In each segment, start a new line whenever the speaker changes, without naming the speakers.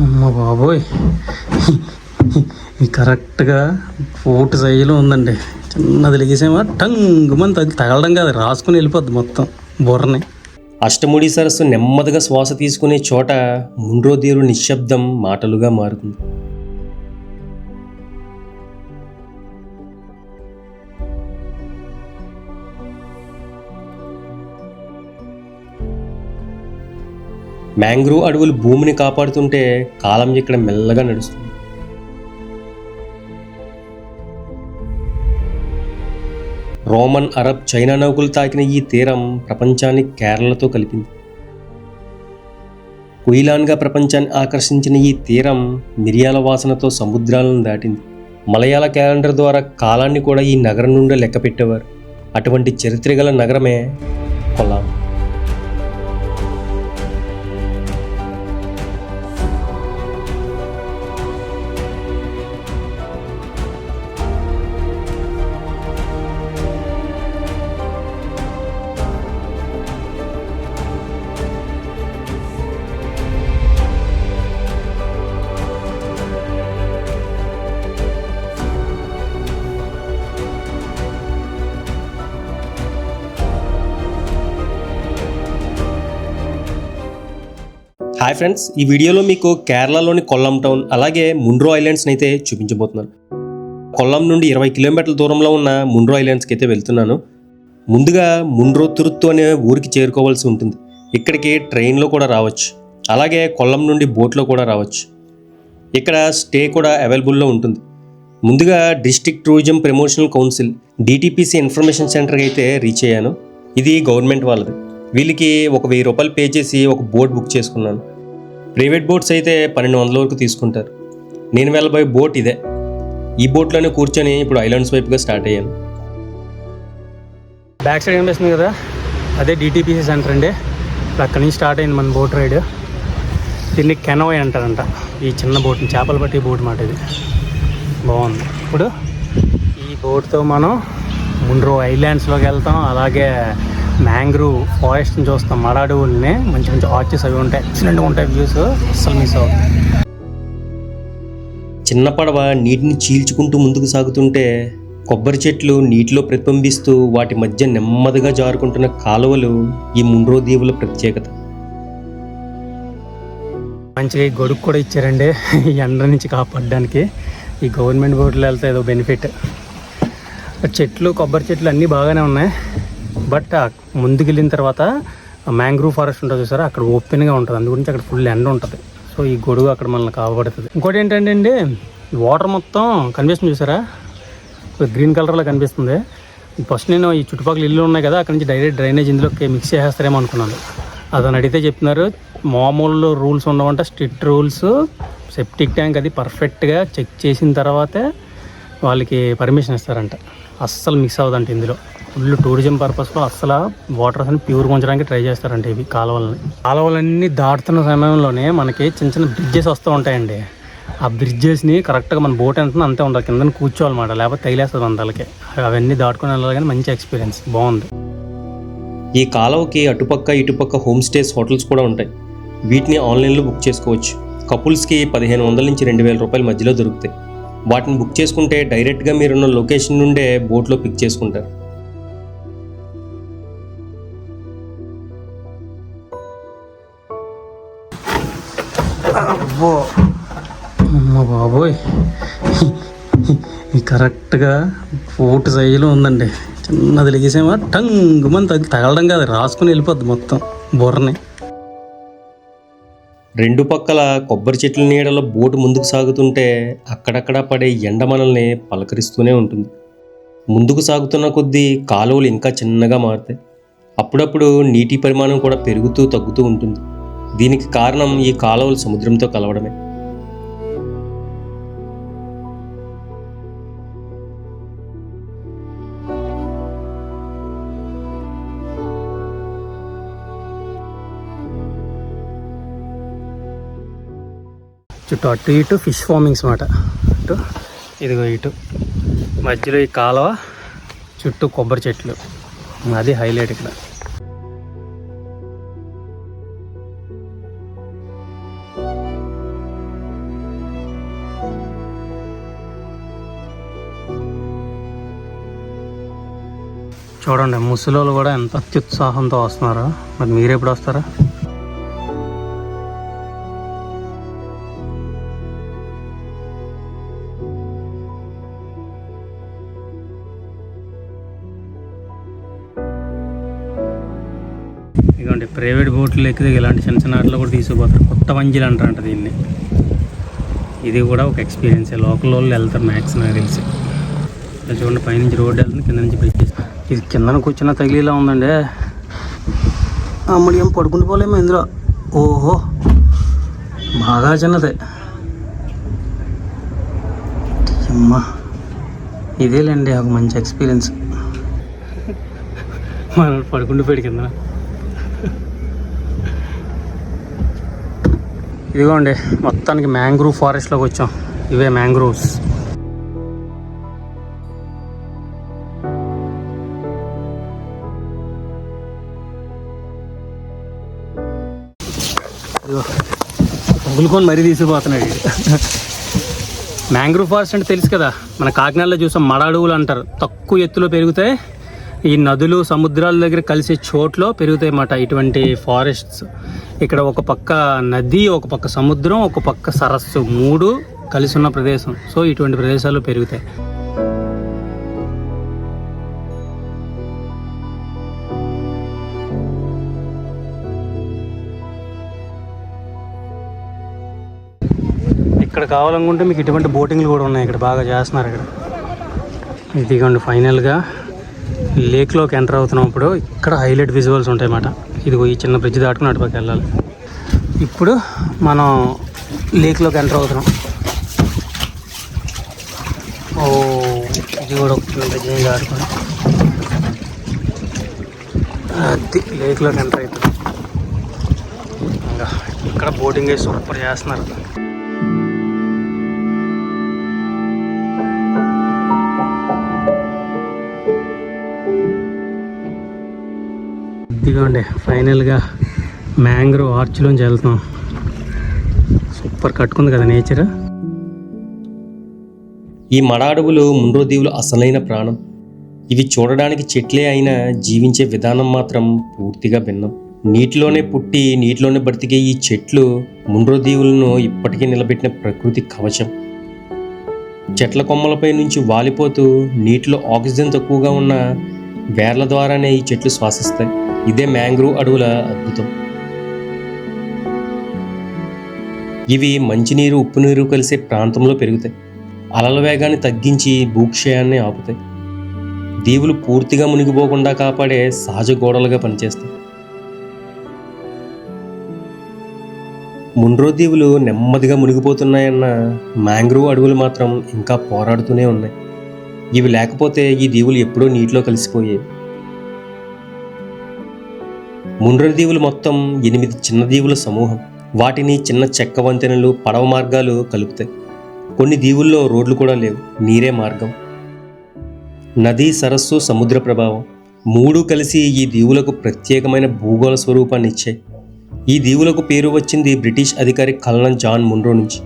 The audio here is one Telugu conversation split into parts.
అమ్మ బాబోయ్, కరెక్ట్గా ఫోర్ట్ సైజులో ఉందండి. చిన్నది లెగేసేమో టంగుమని తగలడం కాదు, రాసుకుని వెళ్ళిపోద్ది మొత్తం బుర్రని.
అష్టముడి సరస్సు నెమ్మదిగా శ్వాస తీసుకునే చోట ముండ్రో దేవుడు నిశ్శబ్దం మాటలుగా మారుతుంది. మ్యాంగ్రూవ్ అడవులు భూమిని కాపాడుతుంటే కాలం ఇక్కడ మెల్లగా నడుస్తుంది. రోమన్, అరబ్, చైనా నౌకలు తాకిన ఈ తీరం ప్రపంచాన్ని కేరళతో కలిపింది. కుయిలాన్గా ప్రపంచాన్ని ఆకర్షించిన ఈ తీరం మిరియాల వాసనతో సముద్రాలను దాటింది. మలయాళ క్యాలెండర్ ద్వారా కాలాన్ని కూడా ఈ నగరం నుండే లెక్క పెట్టేవారు. అటువంటి చరిత్ర గల నగరమే కొల్లాం. హాయ్ ఫ్రెండ్స్, ఈ వీడియోలో మీకు కేరళలోని కొల్లాం టౌన్ అలాగే ముండ్రో ఐలాండ్స్ని అయితే చూపించబోతున్నాను. కొల్లాం నుండి 20 కిలోమీటర్ల దూరంలో ఉన్న ముండ్రో ఐలాండ్స్కి అయితే వెళ్తున్నాను. ముందుగా ముండ్రో తురుత్తు అనే ఊరికి చేరుకోవాల్సి ఉంటుంది. ఇక్కడికి ట్రైన్లో కూడా రావచ్చు, అలాగే కొల్లాం నుండి బోట్లో కూడా రావచ్చు. ఇక్కడ స్టే కూడా అవైలబుల్లో ఉంటుంది. ముందుగా district tourism promotional council DTPC information సెంటర్కి అయితే రీచ్ అయ్యాను. ఇది గవర్నమెంట్ వాళ్ళది. వీళ్ళకి ఒక 1000 రూపాయలు పే చేసి ఒక బోట్ బుక్ చేసుకున్నాను. ప్రైవేట్ బోట్స్ అయితే 1200 వరకు తీసుకుంటారు. నేను వెళ్ళబోయే బోట్ ఇదే. ఈ బోట్లోనే కూర్చొని ఇప్పుడు ఐలాండ్స్ వైపుగా స్టార్ట్ అయ్యాను.
బ్యాక్ సైడ్ కనిపిస్తుంది కదా, అదే DTPC సెంటర్ అండి. అక్కడి నుంచి స్టార్ట్ అయింది మన బోట్ రైడ్. దీన్ని కెనోయ్ అంటారంట. ఈ చిన్న బోట్ని, చేపలు పట్టే బోట్ మాట ఇది. బాగుంది. ఇప్పుడు ఈ బోట్తో మనం ముండ్రో ఐలాండ్స్లోకి వెళ్తాం. అలాగే మ్యాంగ్రూవ్ ఫారెస్ట్ని చూస్తాం, మడ అడవుల్ని. మంచి మంచి ఆర్చెస్ అవి ఉంటాయి, ఎక్సలెంట్గా ఉంటాయి వ్యూస్. అస్సలు మిస్ అవుతుంది.
చిన్న పడవ నీటిని చీల్చుకుంటూ ముందుకు సాగుతుంటే కొబ్బరి చెట్లు నీటిలో ప్రతిబింబిస్తూ వాటి మధ్య నెమ్మదిగా జారుకుంటున్న కాలువలు ఈ ముండ్రో దీవుల ప్రత్యేకత.
మంచిగా ఈ గొడుగు కూడా ఇచ్చారండి ఈ ఎండ నుంచి కాపాడడానికి. ఈ గవర్నమెంట్ బోట్లో వెళ్తే ఏదో బెనిఫిట్. చెట్లు, కొబ్బరి చెట్లు అన్నీ బాగానే ఉన్నాయి. బట్ ముందుకు వెళ్ళిన తర్వాత మ్యాంగ్రూవ్ ఫారెస్ట్ ఉంటుంది చూసారా, అక్కడ ఓపెన్గా ఉంటుంది. అందుగురించి అక్కడ ఫుల్ ఎండ ఉంటుంది. సో ఈ గొడుగు అక్కడ మనల్ని కాపాడుతుంది. ఇంకోటి ఏంటంటే అండి, వాటర్ మొత్తం కనిపిస్తుంది చూసారా, గ్రీన్ కలర్లో కనిపిస్తుంది. ఫస్ట్ నేను ఈ చుట్టుపక్కల ఇల్లు ఉన్నాయి కదా, అక్కడ నుంచి డైరెక్ట్ డ్రైనేజ్ ఇందులోకి మిక్స్ చేసేస్తారేమో అనుకున్నాను. అదని అడిగితే చెప్తున్నారు మామూలు రూల్స్ ఉండవంట, స్ట్రిక్ట్ రూల్స్. సెప్టిక్ ట్యాంక్ అది పర్ఫెక్ట్గా చెక్ చేసిన తర్వాతే వాళ్ళకి పర్మిషన్ ఇస్తారంట. అస్సలు మిక్స్ అవ్వదంట ఇందులో. ఫుల్ టూరిజం పర్పస్లో అస్సలు వాటర్స్ అని ప్యూర్గా ఉంచడానికి ట్రై చేస్తారంట ఇవి కాలువలన్నీ దాటుతున్న సమయంలోనే మనకి చిన్న చిన్న బ్రిడ్జెస్ వస్తూ ఉంటాయండి. ఆ బ్రిడ్జెస్ని కరెక్ట్గా మన బోట్ ఎంత అంతే ఉండాలి, కింద కూర్చోవాలన్నమాట, లేకపోతే తగిలేస్తుంది మన తలకి. అవన్నీ దాటుకుని వెళ్ళాలి. కానీ మంచి ఎక్స్పీరియన్స్, బాగుంది.
ఈ కాలువకి అటుపక్క ఇటుపక్క హోమ్ స్టేస్, హోటల్స్ కూడా ఉంటాయి. వీటిని ఆన్లైన్లో బుక్ చేసుకోవచ్చు. కపుల్స్కి 1500 నుంచి 2000 రూపాయల మధ్యలో దొరుకుతాయి. వాటిని బుక్ చేసుకుంటే డైరెక్ట్గా మీరున్న లొకేషన్ నుండే బోట్లో పిక్ చేసుకుంటారు.
అమ్మ బాబోయ్, కరెక్ట్గా ఫోర్ట్ సైజులో ఉందండి. చిన్నది లెగేసేమో టంగుమని తగలడం కాదు, రాసుకుని వెళ్ళిపోద్ది మొత్తం బుర్రని.
రెండు పక్కల కొబ్బరి చెట్ల నీడలో బోటు ముందుకు సాగుతుంటే అక్కడక్కడ పడే ఎండ మనల్ని పలకరిస్తూనే ఉంటుంది. ముందుకు సాగుతున్న కొద్దీ కాలువలు ఇంకా చిన్నగా మారుతాయి. అప్పుడప్పుడు నీటి పరిమాణం కూడా పెరుగుతూ తగ్గుతూ ఉంటుంది. దీనికి కారణం ఈ కాలువలు సముద్రంతో కలవడమే.
చుట్టూ అటు ఇటు ఫిష్ ఫార్మింగ్స్ మాట. ఇటు ఇదిగో ఇటు మధ్యలో ఈ కాలువ, చుట్టూ కొబ్బరి చెట్లు. అది హైలైట్ ఇక్కడ. చూడండి ముసలోళ్ళు కూడా ఎంత అత్యుత్సాహంతో వస్తున్నారో. మరి మీరు ఎప్పుడు వస్తారా? ఇదిగోండి ప్రైవేట్ బోట్లు ఎక్కితే ఇలాంటి చిన్న చిన్న ఆటలు కూడా తీసుకుపోతారు. కొత్త వంజీలు అంటారంట దీన్ని. ఇది కూడా ఒక ఎక్స్పీరియన్స్. లోకల్ వాళ్ళు వెళ్తారు మ్యాక్స్ నాకు తెలిసి. చూడండి పైనుంచి రోడ్డు వెళ్తుంది, కింద నుంచి బ్రిడ్జ్. ఇది కిందన కూర్చున్న తగిలిలా ఉందండి. అమ్మడి ఏం పడుకుంటూ పోలేము ఇందులో. ఓహో బాగా చిన్నదే అమ్మా. ఇదేలేండి ఒక మంచి ఎక్స్పీరియన్స్. మనం పడుకుంటూ పోయాడు కింద. ఇదిగోండి మొత్తానికి మ్యాంగ్రూవ్ ఫారెస్ట్లోకి వచ్చాం. ఇవే మ్యాంగ్రూవ్స్. తగులుకొని మరీ తీసుకుపోతున్నాడు. మ్యాంగ్రూవ్ ఫారెస్ట్ అంటే తెలుసు కదా, మన కాకినాడలో చూసాం మడ అడవులు అంటారు. తక్కువ ఎత్తులో పెరుగుతాయి. ఈ నదులు సముద్రాల దగ్గర కలిసే చోట్లో పెరుగుతాయి అన్నమాట ఇటువంటి ఫారెస్ట్స్. ఇక్కడ ఒక పక్క నది, ఒక పక్క సముద్రం, ఒక పక్క సరస్సు, 3 కలిసి ఉన్న ప్రదేశం. సో ఇటువంటి ప్రదేశాల్లో పెరుగుతాయి. ఇక్కడ కావాలనుకుంటే మీకు ఇటువంటి బోటింగ్లు కూడా ఉన్నాయి. ఇక్కడ బాగా చేస్తున్నారు. ఇక్కడ ఇదిగోండి ఫైనల్గా లేక్లోకి ఎంటర్ అవుతున్నాం. ఇప్పుడు ఇక్కడ హైలైట్ విజువల్స్ ఉంటాయి అన్నమాట. ఇదిగో ఈ చిన్న బ్రిడ్జ్ దాటుకుని అటుపక్క వెళ్ళాలి. ఇప్పుడు మనం లేక్లోకి ఎంటర్ అవుతున్నాం. ఓ ఇది కూడా ఒక చిన్న బ్రిడ్జ్ దాటుకుని అది లేక్లోకి ఎంటర్ అవుతున్నాం. ఇంకా ఇక్కడ బోటింగ్ వేసి సూపర్ చేస్తున్నారు. ఇదిగోండి ఫైనల్గా మ్యాంగ్రోవ్ ఆర్చ్లోంచి వెళ్తున్నాం. సూపర్ కట్టుకుంది కదా నేచర్.
ఈ మడ అడవులు ముండ్రో దీవులు అసలైన ప్రాణం. ఇవి చూడడానికి చెట్లే అయినా జీవించే విధానం మాత్రం పూర్తిగా భిన్నం. నీటిలోనే పుట్టి నీటిలోనే బ్రతికే ఈ చెట్లు ముండ్రో దీవులను ఇప్పటికీ నిలబెట్టిన ప్రకృతి కవచం. చెట్ల కొమ్మలపై నుంచి వాలిపోతూ నీటిలో ఆక్సిజన్ తక్కువగా ఉన్న వేర్ల ద్వారానే ఈ చెట్లు శ్వాసిస్తాయి. ఇదే మ్యాంగ్రూవ్ అడవుల అద్భుతం. ఇవి మంచినీరు, ఉప్పు నీరు కలిసే ప్రాంతంలో పెరుగుతాయి. అలల వేగాన్ని తగ్గించి భూక్షయాన్ని ఆపుతాయి. దీవులు పూర్తిగా మునిగిపోకుండా కాపాడే సహజ గోడలుగా పనిచేస్తాయి. ముండ్రో దీవులు నెమ్మదిగా మునిగిపోతున్నాయన్న మ్యాంగ్రూవ్ అడవులు మాత్రం ఇంకా పోరాడుతూనే ఉన్నాయి. ఇవి లేకపోతే ఈ దీవులు ఎప్పుడో నీటిలో కలిసిపోయేవి. ముండ్రో దీవులు మొత్తం 8 చిన్న దీవుల సమూహం. వాటిని చిన్న చెక్క వంతెనలు, పడవ మార్గాలు కలుపుతాయి. కొన్ని దీవుల్లో రోడ్లు కూడా లేవు, నీరే మార్గం. నది, సరస్సు, సముద్ర ప్రభావం 3 కలిసి ఈ దీవులకు ప్రత్యేకమైన భూగోళ స్వరూపాన్ని ఇచ్చాయి. ఈ దీవులకు పేరు వచ్చింది బ్రిటిష్ అధికారి కల్నల్ జాన్ మున్రో నుంచి.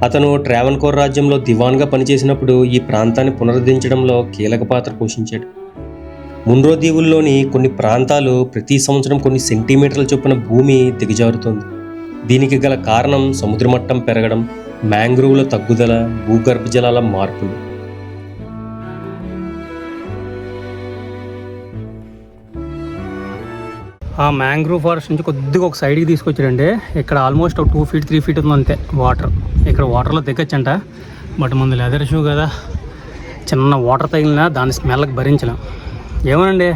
అతను ట్రావెన్కోర్ రాజ్యంలో దివాన్గా పనిచేసినప్పుడు ఈ ప్రాంతాన్ని పునరుద్ధరించడంలో కీలక పాత్ర పోషించాడు. ముండ్రో దీవుల్లోని కొన్ని ప్రాంతాలు ప్రతి సంవత్సరం కొన్ని సెంటీమీటర్ల చొప్పున భూమి దిగజారుతోంది. దీనికి గల కారణం సముద్ర మట్టం పెరగడం, మ్యాంగ్రూవ్ల తగ్గుదల, భూగర్భ జలాల మార్పులు.
ఆ మ్యాంగ్రూవ్ ఫారెస్ట్ నుంచి కొద్దిగా ఒక సైడ్కి తీసుకొచ్చాడండి. ఇక్కడ ఆల్మోస్ట్ ఒక 2 feet 3 feet ఉంది అంతే వాటర్. ఇక్కడ వాటర్లో దిగొచ్చంట. బట్ ముందు లెదర్ షూ కదా, చిన్న వాటర్ తగిలినా దాని స్మెల్కి భరించలేం. ఏమోనండి,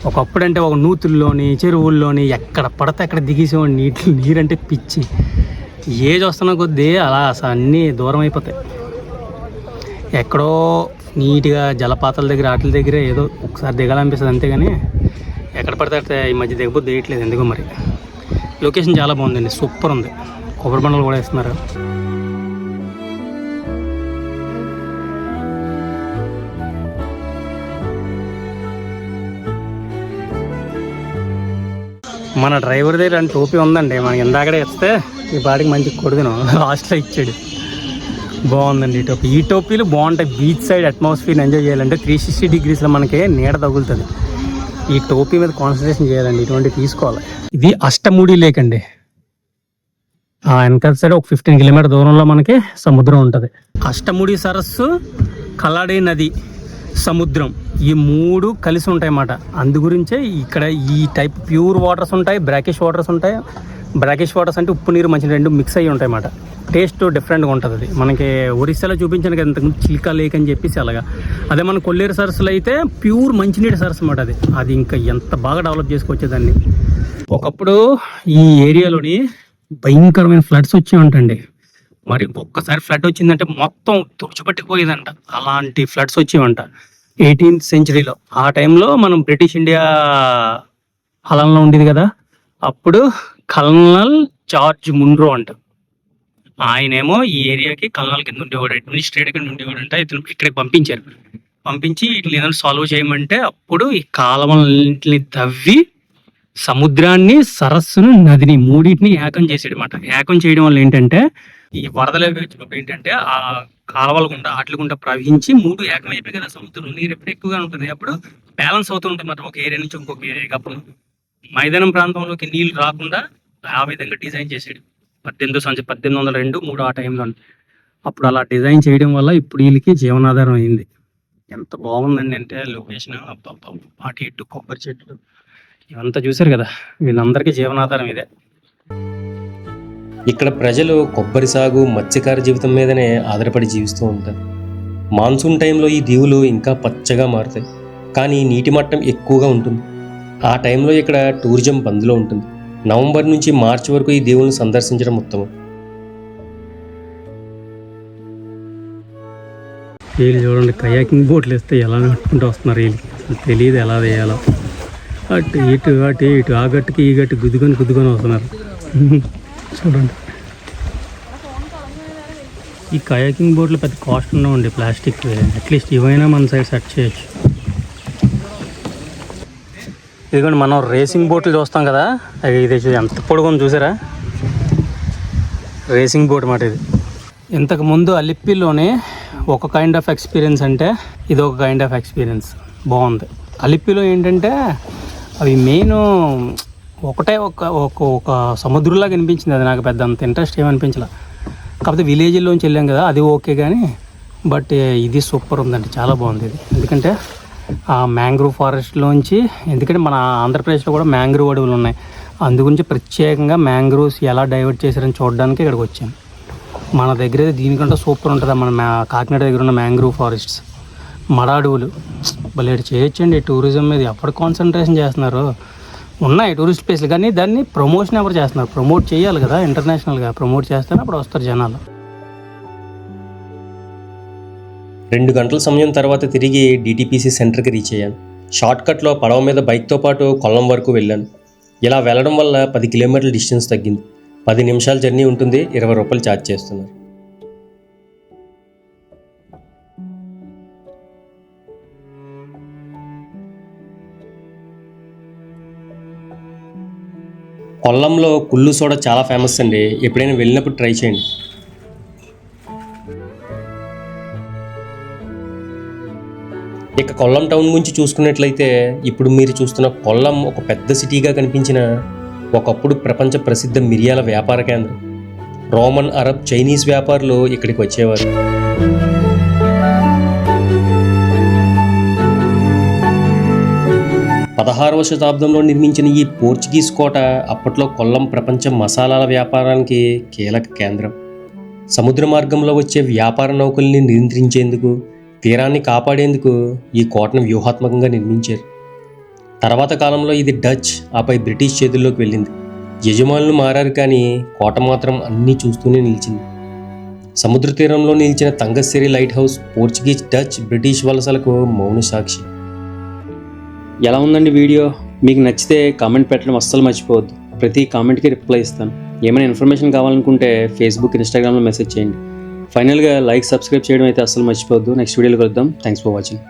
ఒకప్పుడంటే ఒక నూతుల్లోని చెరువుల్లోని ఎక్కడ పడితే అక్కడ దిగేసేవాడి నీరంటే పిచ్చి. ఏజ్ వస్తున్న కొద్దీ అలా అసలు అన్నీ దూరం అయిపోతాయి. ఎక్కడో నీట్గా జలపాతాల దగ్గర వాటి దగ్గర ఏదో ఒకసారి దిగాలనిపిస్తుంది అంతేగాని ఎక్కడ పడితే అక్కడ ఈ మధ్య దిగబోద్దు వేయట్లేదు ఎందుకో మరి. లొకేషన్ చాలా బాగుందండి, సూపర్ ఉంది. కొబ్బరి బండలు కూడా వేస్తున్నారు. మన డ్రైవర్ దగ్గర అని టోపీ ఉందండి. మనకి ఇందాకడే ఇస్తే ఈ పాటికి మంచి కొడుకును లాస్ట్లో ఇచ్చాడు. బాగుందండి ఈ టోపీలు బాగుంటాయి. బీచ్ సైడ్ అట్మాస్ఫియర్ ఎంజాయ్ చేయాలంటే 360 డిగ్రీస్లో మనకి నీడ తగులుతుంది. ఈ టోపీ మీద కాన్సన్ట్రేషన్ చేయాలండి, ఇటువంటి తీసుకోవాలి. ఇది అష్టముడి లేక్ అండి. వెనకాల సైడ్ ఒక 15 కిలోమీటర్ దూరంలో మనకి సముద్రం ఉంటుంది. అష్టముడి సరస్సు, కలాడి నది, సముద్రం ఈ 3 కలిసి ఉంటాయి అన్నమాట. అందు గురించే ఇక్కడ ఈ టైప్ ప్యూర్ వాటర్స్ ఉంటాయి, బ్రాకిష్ వాటర్స్ ఉంటాయి. బ్రాకిష్ వాటర్స్ అంటే ఉప్పు నీరు మంచి రెండు మిక్స్ అయ్యి ఉంటాయి అన్నమాట. టేస్ట్ డిఫరెంట్గా ఉంటుంది. అది మనకి ఒరిస్సాలో చూపించాను కదా ఇంతకుముందు చిల్కా లేక్ అని చెప్పేసి అలాగా. అదే మన కొల్లేరు సరస్సులో అయితే ప్యూర్ మంచినీటి సరస్సు అన్నమాట. అది ఇంకా ఎంత బాగా డెవలప్ చేసుకోవచ్చేదాన్ని. ఒకప్పుడు ఈ ఏరియాలోని భయంకరమైన ఫ్లడ్స్ వచ్చి ఉంటాయండి. మరి ఒక్కసారి ఫ్లడ్ వచ్చిందంటే మొత్తం తుడిచిపట్టిపోయేదంట. అలాంటి ఫ్లడ్స్ వచ్చేవంట 18th సెంచరీలో. ఆ టైంలో మనం బ్రిటిష్ ఇండియా హలంలో ఉండేది కదా, అప్పుడు కల్నల్ జార్జ్ మున్రో అంట. ఆయనేమో ఈ ఏరియాకి కల్నల్ కింద ఉండేవాడు, అడ్మినిస్ట్రేటర్ కింద ఉండేవాడు అంట. ఇతను ఇక్కడికి పంపించి వీటిని ఏదైనా సాల్వ్ చేయమంటే అప్పుడు ఈ కాలువలన్నింటిని తవ్వి సముద్రాన్ని, సరస్సును, నదిని మూడింటిని ఏకం చేసాడు అనమాట. ఏకం చేయడం వల్ల ఏంటంటే ఈ వరదలు ఏంటంటే ఆ కాలువల గుండా ఆటల గుండా ప్రవహించి 3 ఏకం అయిపోయి కదా. సముద్రం నీరు ఎప్పుడు ఎక్కువగా ఉంటుంది, అప్పుడు బ్యాలెన్స్ అవుతూ ఉంటుంది అన్నమాట. ఒక ఏరియా నుంచి ఇంకొక ఏరియాకి. అప్పుడు మైదానం ప్రాంతంలోకి నీళ్లు రాకుండా ఆ విధంగా డిజైన్ చేసాడు 1802-3 ఆ టైంలో. అప్పుడు అలా డిజైన్ చేయడం వల్ల ఇప్పుడు వీళ్ళకి జీవనాధారం అయింది. ఎంత బాగుందండి అంటే లొకేషన్. అటు ఇటు కొబ్బరి చెట్లు ఇవంతా చూసారు కదా, వీళ్ళందరికీ జీవనాధారం ఇదే.
ఇక్కడ ప్రజలు కొబ్బరి సాగు, మత్స్యకార జీవితం మీదనే ఆధారపడి జీవిస్తూ ఉంటారు. మాన్సూన్ టైంలో ఈ దీవులు ఇంకా పచ్చగా మారుతాయి, కానీ నీటి మట్టం ఎక్కువగా ఉంటుంది. ఆ టైంలో ఇక్కడ టూరిజం బంద్లో ఉంటుంది. నవంబర్ నుంచి మార్చి వరకు ఈ దీవులను సందర్శించడం ఉత్తమం.
వీళ్ళు చూడండి, కయాకింగ్ బోట్లు వేస్తే ఎలా నడుపుకుంటూ వస్తున్నారు. వీళ్ళకి తెలియదు ఎలా వేయాలో. అటు ఇటు ఆ గట్టుకి ఈ గట్టు గుద్దుకొని వస్తున్నారు. చూడండి, ఈ కయాకింగ్ బోట్లు పెద్ద కాస్ట్ ఉండవండి, ప్లాస్టిక్. అట్లీస్ట్ ఇవైనా మన సైడ్ సెట్ చేయొచ్చు. ఇదిగోండి, మనం రేసింగ్ బోట్లు చూస్తాం కదా, ఇది ఎంత పొడుగుంది చూసారా. రేసింగ్ బోట్ మాట ఇది. ఇంతకుముందు అలిప్పిలోనే ఒక కైండ్ ఆఫ్ ఎక్స్పీరియన్స్ అంటే ఇది ఒక కైండ్ ఆఫ్ ఎక్స్పీరియన్స్. బాగుంది. అలిప్పిలో ఏంటంటే అవి మెయిన్ ఒకటే ఒక సముద్రంలాగా అనిపించింది. అది నాకు పెద్ద అంత ఇంట్రెస్ట్ ఏమనిపించలే. కాకపోతే విలేజ్లోంచి వెళ్ళాం కదా, అది ఓకే. కానీ బట్ ఇది సూపర్ ఉందండి, చాలా బాగుంది ఇది. ఎందుకంటే ఆ మ్యాంగ్రూవ్ ఫారెస్ట్లోంచి, ఎందుకంటే మన ఆంధ్రప్రదేశ్లో కూడా మ్యాంగ్రూవ్ అడవులు ఉన్నాయి. అందుగురించి ప్రత్యేకంగా మ్యాంగ్రూవ్స్ ఎలా డైవర్ట్ చేశారని చూడడానికి ఇక్కడికి వచ్చాను. మన దగ్గర దీనికంటే సూపర్ ఉంటుంది. మన కాకినాడ దగ్గర ఉన్న మ్యాంగ్రూవ్ ఫారెస్ట్స్, మడ అడవులు భలే చేయొచ్చండి. టూరిజం మీద ఎప్పుడు కాన్సన్ట్రేషన్ చేస్తున్నారు. ఉన్నాయి టూరిస్ట్ ప్లేస్లు, కానీ దాన్ని ప్రమోషన్ ఎవరు చేస్తున్నారు? ప్రమోట్ చేయాలి కదా, ఇంటర్నేషనల్గా ప్రమోట్ చేస్తేనే అప్పుడు వస్తారు జనాలు.
2 గంటల సమయం తర్వాత తిరిగి డిటిపిసి సెంటర్కి రీచ్ అయ్యాను. షార్ట్కట్లో పడవ మీద బైక్తో పాటు కొల్లం వరకు వెళ్ళాను. ఇలా వెళ్ళడం వల్ల 10 కిలోమీటర్ల డిస్టెన్స్ తగ్గింది. 10 నిమిషాల జర్నీ ఉంటుంది, 20 రూపాయలు ఛార్జ్ చేస్తున్నారు. కొల్లంలో కుళ్ళు సోడా చాలా ఫేమస్ అండి. ఎప్పుడైనా వెళ్ళినప్పుడు ట్రై చేయండి. ఇక కొల్లం టౌన్ గురించి చూసుకున్నట్లయితే ఇప్పుడు మీరు చూస్తున్న కొల్లం ఒక పెద్ద సిటీగా కనిపించిన ఒకప్పుడు ప్రపంచ ప్రసిద్ధ మిరియాల వ్యాపార కేంద్రం. రోమన్, అరబ్, చైనీస్ వ్యాపారులు ఇక్కడికి వచ్చేవారు. పదహారవ శతాబ్దంలో నిర్మించిన ఈ పోర్చుగీస్ కోట అప్పట్లో కొల్లం ప్రపంచ మసాలాల వ్యాపారానికి కీలక కేంద్రం. సముద్ర మార్గంలో వచ్చే వ్యాపార నౌకల్ని నియంత్రించేందుకు, తీరాన్ని కాపాడేందుకు ఈ కోటను వ్యూహాత్మకంగా నిర్మించారు. తర్వాత కాలంలో ఇది డచ్, ఆపై బ్రిటిష్ చేతుల్లోకి వెళ్ళింది. యజమానులు మారారు, కానీ కోట మాత్రం అన్నీ చూస్తూనే నిలిచింది. సముద్ర తీరంలో నిలిచిన Thangassery light house Portuguese, Dutch, British వలసలకు మౌన సాక్షి. ఎలా ఉందండి వీడియో? మీకు నచ్చితే కామెంట్ పెట్టడం అస్సలు మర్చిపోవద్దు. ప్రతి కామెంట్కి రిప్లై ఇస్తాను. ఏమైనా ఇన్ఫర్మేషన్ కావాలనుకుంటే ఫేస్బుక్, ఇన్స్టాగ్రామ్లో మెసేజ్ చేయండి. ఫైనల్గా లైక్, సబ్స్క్రైబ్ చేయడం అయితే అస్సలు మర్చిపోవద్దు. నెక్స్ట్ వీడియోలో కలుద్దాం. Thanks for watching.